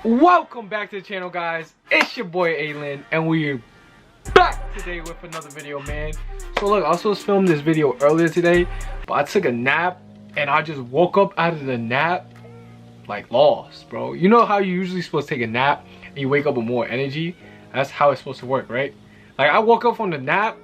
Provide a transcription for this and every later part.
Welcome back to the channel, guys. It's your boy ALin, and we're back today with another video, man. So look, I was supposed to film this video earlier today, but I took a nap and I just woke up out of the nap like lost, bro. You know how you usually supposed to take a nap and you wake up with more energy? That's how it's supposed to work, right? Like, I woke up from the nap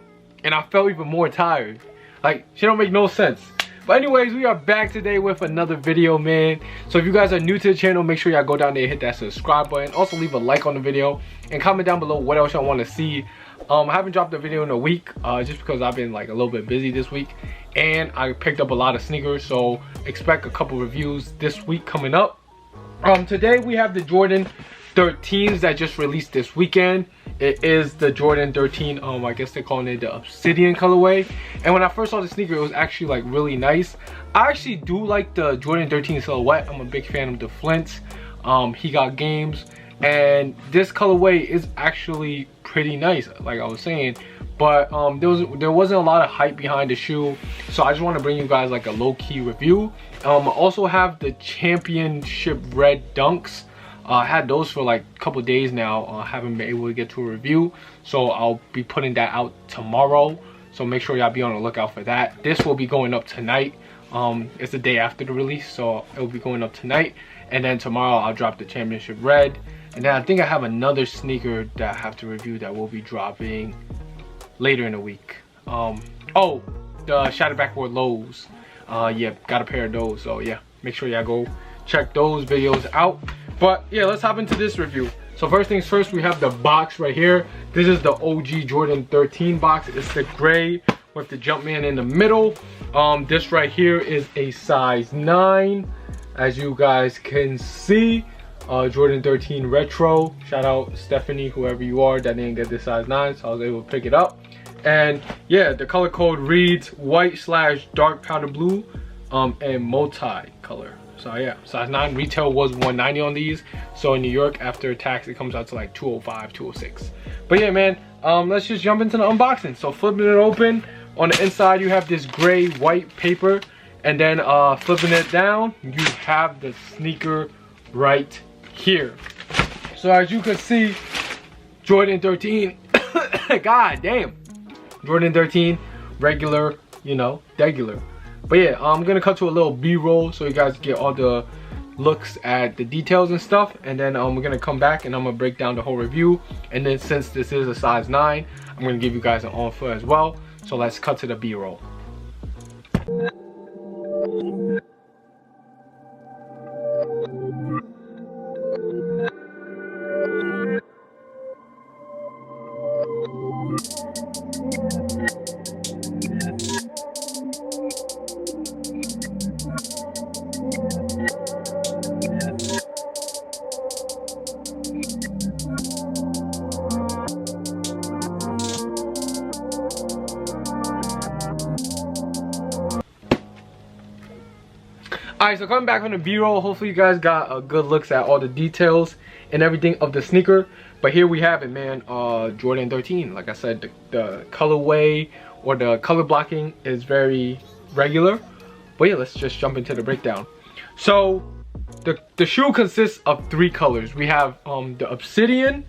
and I felt even more tired. Like, shit don't make no sense. But anyways, we are back today with another video, man. So if you guys are new to the channel, make sure y'all go down there and hit that subscribe button. Also leave a like on the video and comment down below what else y'all want to see. I haven't dropped a video in a week just because I've been like a little bit busy this week, and I picked up a lot of sneakers, so expect a couple reviews this week coming up. Today we have the Jordan 13s that just released this weekend. It is the Jordan 13, I guess they're calling it the Obsidian colorway. And when I first saw the sneaker, it was actually like really nice. I actually do like the Jordan 13 silhouette. I'm a big fan of the Flints. He got games, and this colorway is actually pretty nice, like I was saying. But there wasn't a lot of hype behind the shoe, so I just want to bring you guys like a low-key review. I also have the championship red dunks. I had those for like a couple days now. I haven't been able to get to a review, so I'll be putting that out tomorrow. So make sure y'all be on the lookout for that. This will be going up tonight. It's the day after the release, so it will be going up tonight. And then tomorrow I'll drop the championship red. And then I think I have another sneaker that I have to review that will be dropping later in the week. Oh, the Shattered Backboard lows. Yeah, got a pair of those. So yeah, make sure y'all go check those videos out. But yeah, let's hop into this review. So first things first, we have the box right here. This is the OG Jordan 13 box. It's the gray with the Jumpman in the middle. This right here is a size 9, as you guys can see. Jordan 13 retro. Shout out Stephanie, whoever you are, that didn't get this size 9, so I was able to pick it up. And yeah, the color code reads white/dark powder blue and multi-color. So yeah, size 9. Retail was $190 on these, so in New York after tax it comes out to like $205, $206. But yeah, man, let's just jump into the unboxing. So flipping it open, on the inside you have this gray white paper, and then flipping it down, you have the sneaker right here. So as you can see, Jordan 13 god damn, Jordan 13 regular, you know, regular. But yeah, I'm gonna cut to a little b-roll so you guys get all the looks at the details and stuff, and then we're gonna come back and I'm gonna break down the whole review. And then since this is a size 9, I'm gonna give you guys an offer as well. So let's cut to the b-roll. Alright, so coming back from the b-roll, hopefully you guys got a good looks at all the details and everything of the sneaker. But here we have it, man. Jordan 13. Like I said, the colorway or the color blocking is very regular. But yeah, let's just jump into the breakdown. So the shoe consists of 3 colors. We have the Obsidian,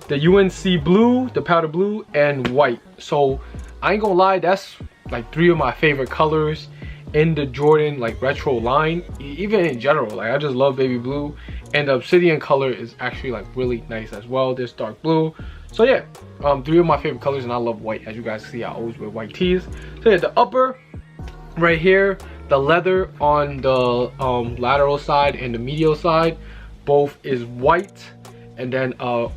the UNC blue, the powder blue, and white. So I ain't gonna lie, that's like 3 of my favorite colors in the Jordan like retro line, even in general. Like, I just love baby blue, and the Obsidian color is actually like really nice as well. This dark blue. So yeah, 3 of my favorite colors, and I love white. As you guys see, I always wear white tees. So yeah, the upper right here, the leather on the lateral side and the medial side, both is white, and then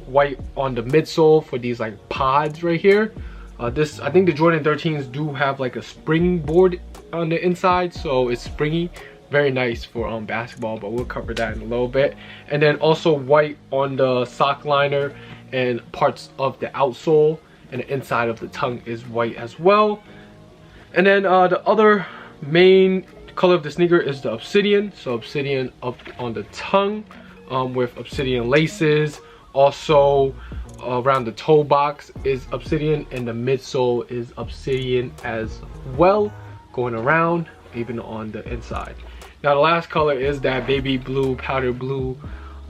white on the midsole for these like pods right here. I think the Jordan 13s do have like a springboard on the inside, so it's springy, very nice for basketball, but we'll cover that in a little bit. And then also white on the sock liner and parts of the outsole, and the inside of the tongue is white as well. And then the other main color of the sneaker is the Obsidian. So Obsidian up on the tongue with Obsidian laces. Also around the toe box is Obsidian, and the midsole is Obsidian as well, going around even on the inside. Now the last color is that baby blue, powder blue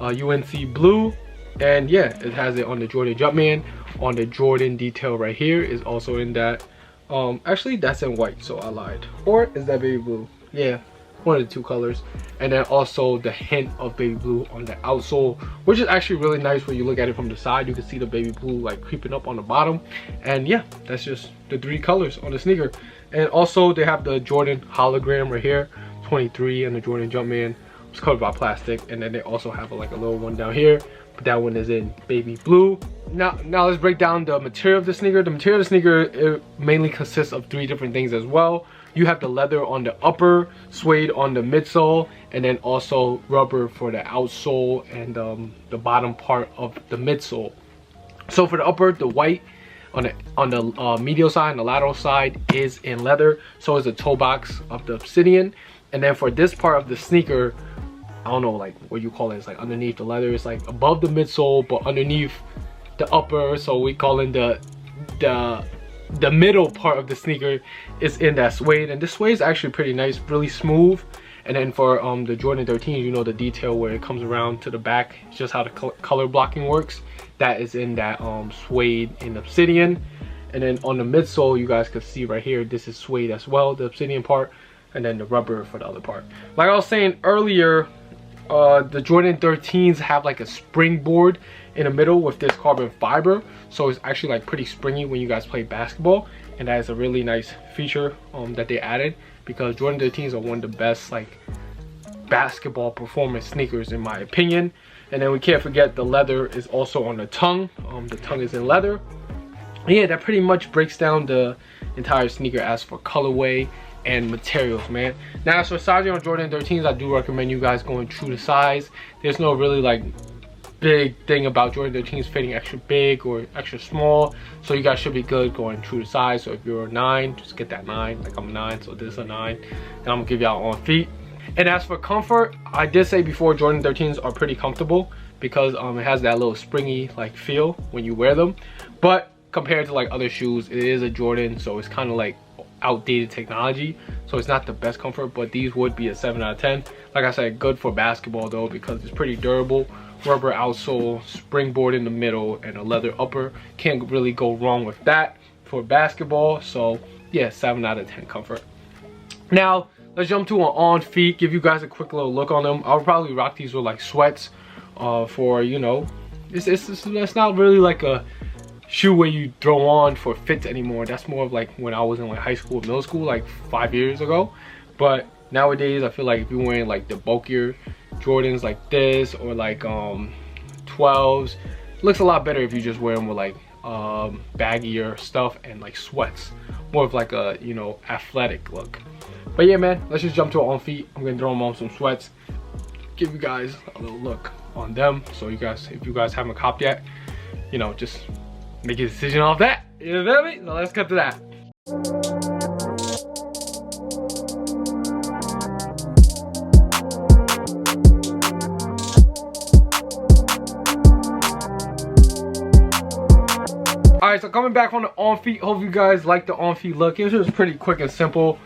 UNC blue. And yeah, it has it on the Jordan Jumpman. On the Jordan detail right here is also in that. Actually that's in white, so I lied. Or is that baby blue? Yeah, one of the two colors. And then also the hint of baby blue on the outsole, which is actually really nice. When you look at it from the side, you can see the baby blue like creeping up on the bottom. And yeah, that's just the 3 colors on the sneaker. And also they have the Jordan hologram right here, 23, and the Jordan Jumpman. It's covered by plastic. And then they also have like a little one down here, but that one is in baby blue. Now let's break down the material of the sneaker. The material of the sneaker, it mainly consists of 3 different things as well. You have the leather on the upper, suede on the midsole, and then also rubber for the outsole and the bottom part of the midsole. So for the upper, the white on the medial side and the lateral side is in leather. So is the toe box of the Obsidian. And then for this part of the sneaker, I don't know like what you call it. It's like underneath the leather. It's like above the midsole, but underneath the upper. So we call it the middle part of the sneaker is in that suede. And this suede is actually pretty nice, really smooth. And then for the Jordan 13, you know, the detail where it comes around to the back, it's just how the color blocking works. That is in that suede in Obsidian. And then on the midsole, you guys can see right here, this is suede as well, the Obsidian part, and then the rubber for the other part. Like I was saying earlier, the Jordan 13s have like a springboard in the middle with this carbon fiber, so it's actually like pretty springy when you guys play basketball. And that is a really nice feature that they added, because Jordan 13s are one of the best like basketball performance sneakers in my opinion. And then we can't forget the leather is also on the tongue. The tongue is in leather. And yeah, that pretty much breaks down the entire sneaker as for colorway and materials, man. Now as for sizing on Jordan 13s, I do recommend you guys going true to size. There's no really like big thing about Jordan 13s fitting extra big or extra small, so you guys should be good going true to size. So if you're a 9, just get that 9. Like I'm a 9, so this is a 9, and I'm gonna give y'all on feet. And as for comfort, I did say before, Jordan 13s are pretty comfortable because it has that little springy like feel when you wear them. But compared to like other shoes, it is a Jordan, so it's kind of like outdated technology, so it's not the best comfort. But these would be a 7 out of 10. Like I said, good for basketball though, because it's pretty durable. Rubber outsole, springboard in the middle, and a leather upper. Can't really go wrong with that for basketball. So yeah, 7 out of 10 comfort. Now let's jump to an on feet, give you guys a quick little look on them. I'll probably rock these with like sweats for, you know, it's not really like a shoe where you throw on for fits anymore. That's more of like when I was in like high school, middle school, like 5 years ago. But nowadays I feel like if you're wearing like the bulkier Jordans like this, or like 12s, it looks a lot better if you just wear them with like baggier stuff and like sweats, more of like a, you know, athletic look. But yeah, man, let's just jump to on feet. I'm gonna throw them on some sweats, give you guys a little look on them, so you guys, if you guys haven't copped yet, you know, just make a decision off that. You feel me? So let's cut to that. Alright, so coming back on the on feet, hope you guys like the on feet look. It was just pretty quick and simple.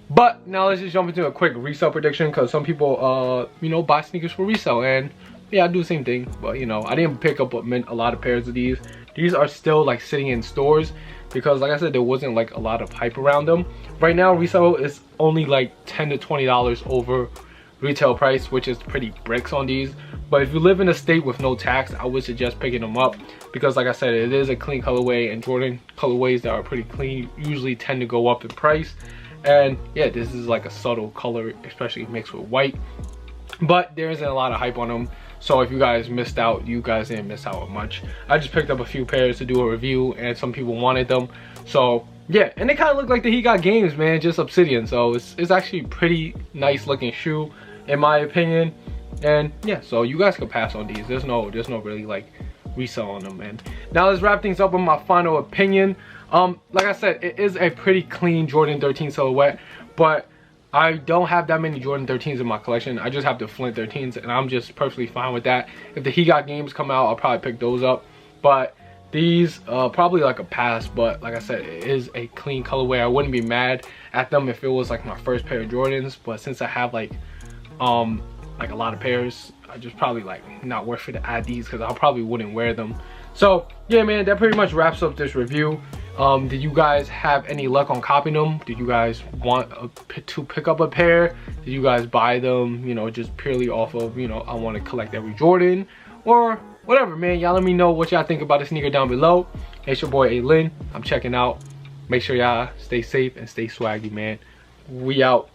But now let's just jump into a quick resale prediction, because some people you know, buy sneakers for resale, and yeah, I do the same thing. But you know, I didn't pick up a lot of pairs of these. These are still like sitting in stores because, like I said, there wasn't like a lot of hype around them. Right now resale is only like $10 to $20 over retail price, which is pretty bricks on these. But if you live in a state with no tax, I would suggest picking them up, because like I said, it is a clean colorway, and Jordan colorways that are pretty clean usually tend to go up in price. And yeah, this is like a subtle color, especially mixed with white, but there isn't a lot of hype on them. So if you guys missed out, you guys didn't miss out on much. I just picked up a few pairs to do a review, and some people wanted them, so yeah. And they kind of look like the He Got Games, man, just Obsidian. So it's actually pretty nice looking shoe in my opinion. And yeah, so you guys can pass on these. There's no really like resell on them, man. Now let's wrap things up with my final opinion. Like I said, it is a pretty clean Jordan 13 silhouette, but I don't have that many Jordan 13s in my collection. I just have the Flint 13s, and I'm just perfectly fine with that. If the He Got Games come out, I'll probably pick those up. But these, probably like a pass. But like I said, it is a clean colorway. I wouldn't be mad at them if it was like my first pair of Jordans. But since I have like a lot of pairs, I just probably like not worth it to add these because I probably wouldn't wear them. So yeah, man, that pretty much wraps up this review. Did you guys have any luck on copying them? Did you guys want to pick up a pair? Did you guys buy them, you know, just purely off of, you know, I want to collect every Jordan or whatever, man? Y'all let me know what y'all think about the sneaker down below. It's your boy ALin. I'm checking out. Make sure y'all stay safe and stay swaggy, man. We out.